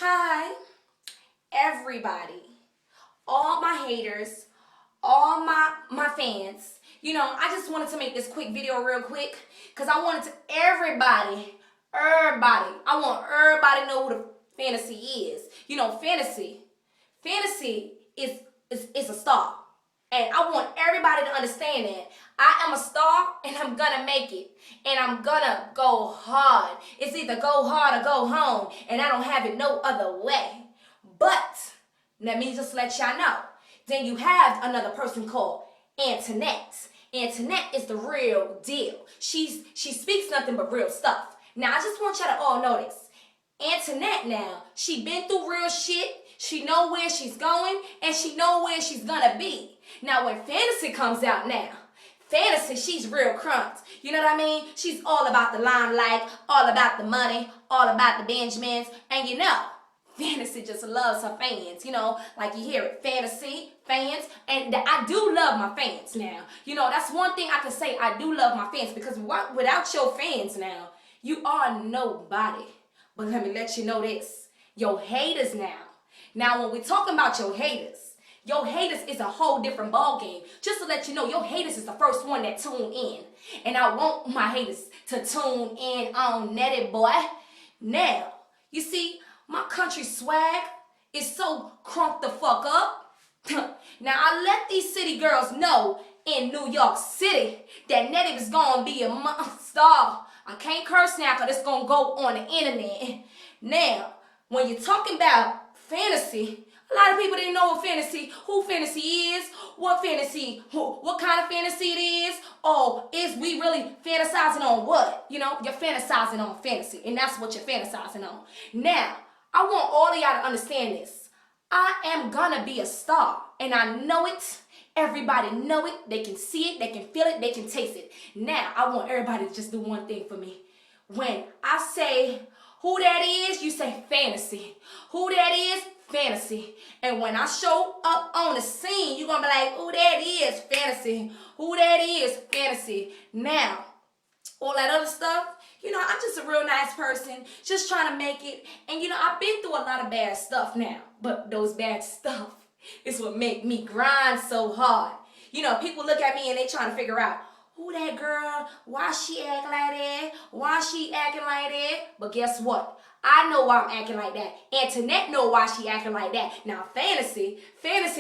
Hi, everybody, all my haters, all my fans. I just wanted to make this quick video real quick because I wanted to everybody, I want everybody to know who the fantasy is. Fantasy is a star. And I want everybody to understand that I am a star and I'm gonna make it. And I'm gonna go hard. It's either go hard or go home. And I don't have it no other way. But let me just let y'all know. Then you have another person called Antoinette. Antoinette is the real deal. She speaks nothing but real stuff. Now I just want y'all to all know this. Antoinette now, she been through real shit. She know where she's going and she know where she's gonna be. Now when fantasy comes out now, fantasy, she's real crumbs. You know what I mean? She's all about the limelight, all about the money, all about the Benjamins. And fantasy just loves her fans. Like you hear it, fantasy, fans. And I do love my fans now. That's one thing I can say. I do love my fans because without your fans now, you are nobody. But let me let you know this. Your haters now. Now, when we're talking about your haters is a whole different ballgame. Just to let you know, your haters is the first one that tune in. And I want my haters to tune in on Nettie, boy. Now, you see, my country swag is so crunked the fuck up. Now, I let these city girls know in New York City that Nettie is going to be a star. I can't curse now because it's going to go on the internet. Now, when you're talking about fantasy, a lot of people didn't know who fantasy is, what kind of fantasy it is, or is we really fantasizing on what? You're fantasizing on fantasy, and that's what you're fantasizing on. Now, I want all of y'all to understand this. I am gonna be a star, and I know it. Everybody know it. They can see it. They can feel it. They can taste it. Now, I want everybody to just do one thing for me. When I say who that is, you say fantasy. Who that is, fantasy. And when I show up on the scene, you're going to be like, who that is, fantasy. Who that is, fantasy. Now, all that other stuff, I'm just a real nice person, just trying to make it. And, I've been through a lot of bad stuff now. But those bad stuff is what make me grind so hard. People look at me and they trying to figure out, who that girl? Why she act like that? Why she acting like that? But guess what? I know why I'm acting like that. Antoinette know why she acting like that. Now, fantasy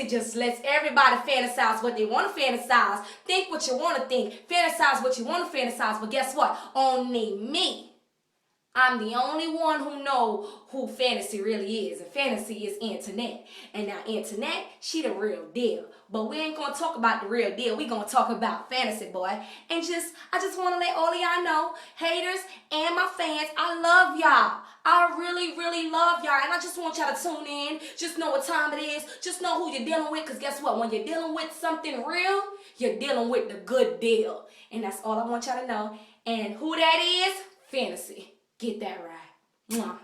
just lets everybody fantasize what they want to fantasize. Think what you want to think. Fantasize what you want to fantasize. But guess what? Only me. I'm the only one who know who fantasy really is. And fantasy is Antoinette. And now Antoinette, she the real deal. But we ain't going to talk about the real deal. We going to talk about fantasy, boy. And I just want to let all of y'all know, haters and my fans, I love y'all. I really, really love y'all. And I just want y'all to tune in. Just know what time it is. Just know who you're dealing with. Because guess what? When you're dealing with something real, you're dealing with the good deal. And that's all I want y'all to know. And who that is? Fantasy. Get that right. Mwah.